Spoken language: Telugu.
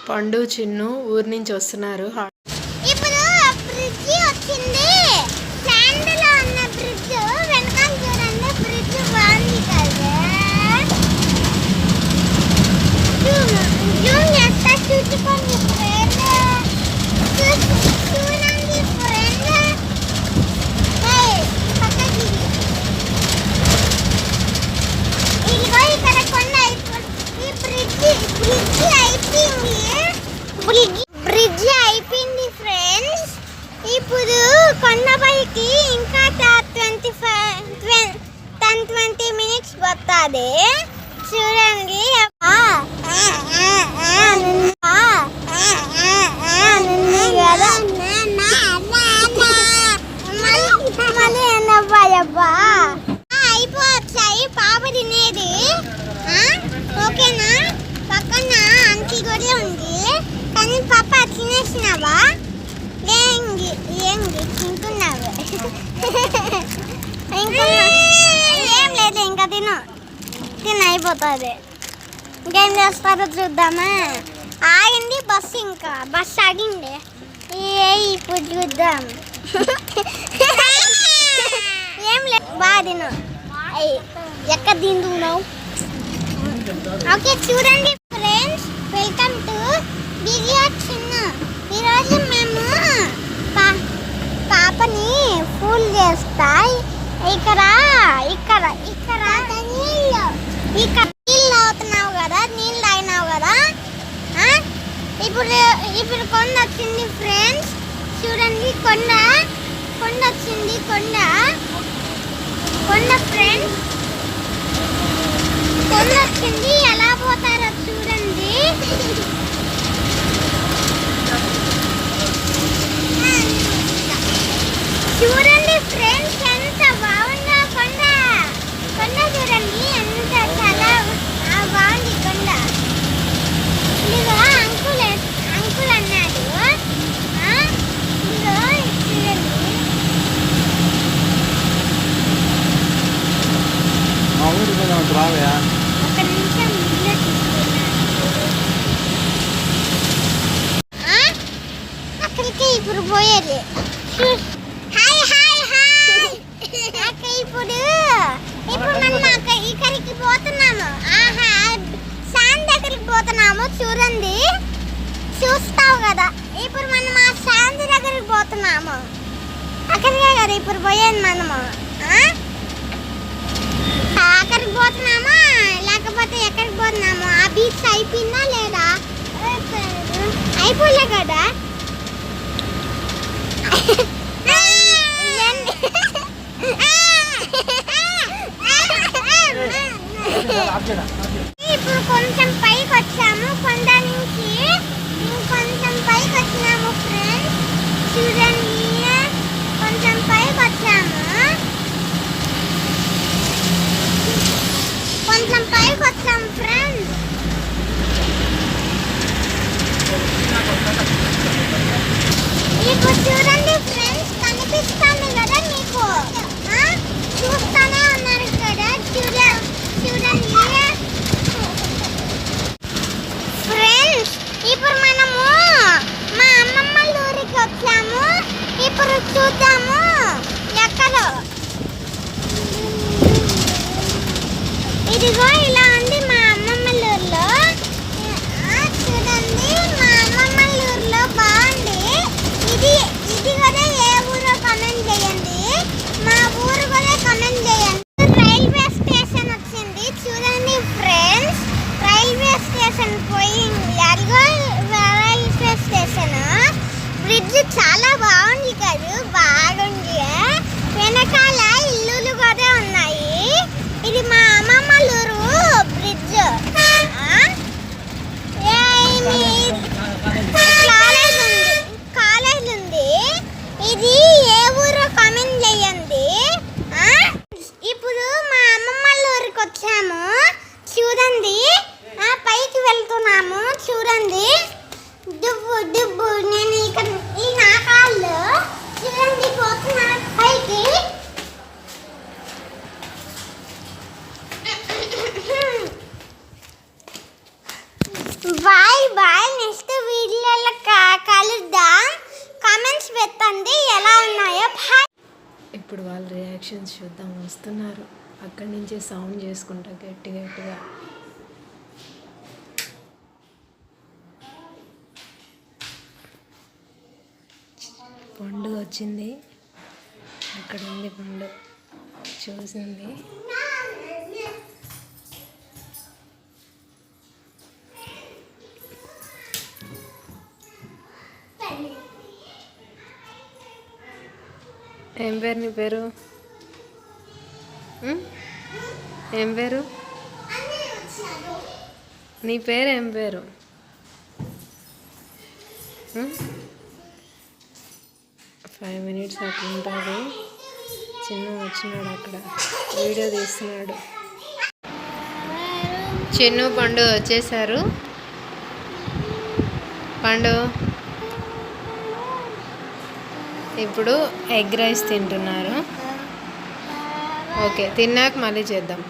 పండు చిన్ను ఊరి నుంచి వస్తున్నారు. ఇప్పుడు బ్రిడ్జ్ వచ్చింది. శాండ్లో ఉన్న బ్రిడ్జ్ వెనకాల చూడండి. బ్రిడ్జ్ బాగుంది కదా. జూమ్ చేస్తా చూసుకోండి ఫ్రెండ్. చూడండి ఫ్రెండ్. పక్కకి ఇదిగో ఇక్కడ కొండ. ఈ బ్రిడ్జ్ అయిపోయింది ఫ్రెండ్స్. ఇప్పుడు కొండపైకి ఇంకా 20 మినిట్స్ పడుతుంది. చూడండి అయిపోవచ్చాయి పాప తినేది. ఓకేనా? పక్కన అంటీ కూడా ఉంది. కానీ పాప తినేసినావా? ఏంటి తింటున్నావు? ఇంకా ఏం లేదు, ఇంకా అయిపోతుంది. ఇంకేం చేస్తారో చూద్దామా. ఆగింది బస్సు, ఇంకా బస్సు ఆగింది. ఇప్పుడు చూద్దాం. ఏం లేదు, బాగా తిను. ఎక్కడ తింటున్నావు? ఓకే చూడండి ఫ్రెండ్స్, వెల్కమ్ టు చిన్న. ఈరోజు మేము పాపని ఫుల్ చేస్తాయి. ఇక్కడ నీళ్ళు అవుతున్నావు కదా, నీళ్ళు తాగినావు కదా. ఇప్పుడు కొండ వచ్చింది ఫ్రెండ్స్. చూడండి కొండ వచ్చింది. కొండ ఫ్రెండ్స్, కొండ వచ్చింది. ఎలా పోతారో చూడండి. చూడండి ఫ్రెండ్స్, ఎంత బాగుందో కొండ. చూడండి ఎంత చాలా బాగుంది కొండ. ఇదిగో అంకుల్ అన్నాడు. ఇదిగో చూడండి. ఒక నిమిషం వీడియో తీసుకున్నాను. అక్కడికి ఇప్పుడు పోయేది. ఇప్పుడు మనం ఇక్కడికి పోతున్నాము. శాండ్ దగ్గరికి పోతున్నాము. చూడండి, చూస్తావు కదా. ఇప్పుడు మనం ఆ శాండ్ దగ్గరికి పోతున్నాము. అక్కడికే కదా ఇప్పుడు పోయేది మనము. అక్కడికి పోతున్నామా లేకపోతే ఎక్కడికి పోతున్నాము? ఆ బీచ్ అయిపోయిందా లేదా? అయిపోలే కదా. ఇప్పుడు కొంచెం పైకి వచ్చాము. కొండ నుంచి ఇంకొంచెం పైకి వచ్చినాము ఫ్రెండ్స్. చూడండి, కొంచెం పైకి వచ్చాము. ఫ్రెండ్స్. ఇప్పుడు చూడండి ఫ్రెండ్స్, కనిపిస్తుంది కదా మీకు. చూస్తానే ఉన్నారు కదా. చూడండి ఫ్రెండ్స్, ఇప్పుడు మనము మా అమ్మమ్మ ఊరికి వచ్చాము. ఇప్పుడు చూద్దాము ఎక్కడో. ఇదిగో ఇలా ఉంది మా అమ్మమ్మ ఊర్లో. చూడండి, మా అమ్మమ్మ ఊర్లో బాగుంది. ఇది కూడా ఏ ఊరో కమెంట్ చేయండి. మా ఊరు కూడా కమెంట్ చేయండి. రైల్వే స్టేషన్ వచ్చింది. చూడండి ఫ్రెండ్స్, రైల్వే స్టేషన్ పోయింది. అదిగో రైల్వే స్టేషన్. బ్రిడ్జ్ చాలా బాగుంది కదా, బాగుంది. వెనకాల ఇల్లులు కూడా ఉన్నాయి. ఇది మా అమ్మమ్మ ఊరు బ్రిడ్జ్. కాలేజ్ ఉంది. ఇది ఏ ఊరో కామెంట్ చేయండి. ఇప్పుడు మా అమ్మమ్మ ఊరికి వచ్చాము. చూడండి, పైకి వెళ్తున్నాము. చూడండి, దుబ్బు నేను ఇక్కడ ఈ నా కాళ్ళు చూడండి పోతున్నా పైకి. రియాక్షన్స్ చూద్దాం. వస్తున్నారు అక్కడి నుంచే సౌండ్ చేసుకుంటా గట్టి గట్టిగా. పండు వచ్చింది, అక్కడ ఉంది పండు, చూసింది. ఏం పేరు నీ పేరు? ఏం పేరు నీ పేరు? ఏం పేరు? 5 minutes అట్లా ఉంటుంది. చిన్న వచ్చినాడు, అక్కడ వీడియో తీస్తున్నాడు. చిన్ను పండు వచ్చేసారు. పండు ఇప్పుడు ఎగ్ రైస్ తింటున్నారు. ఓకే, తిన్నాక మళ్ళీ చేద్దాం.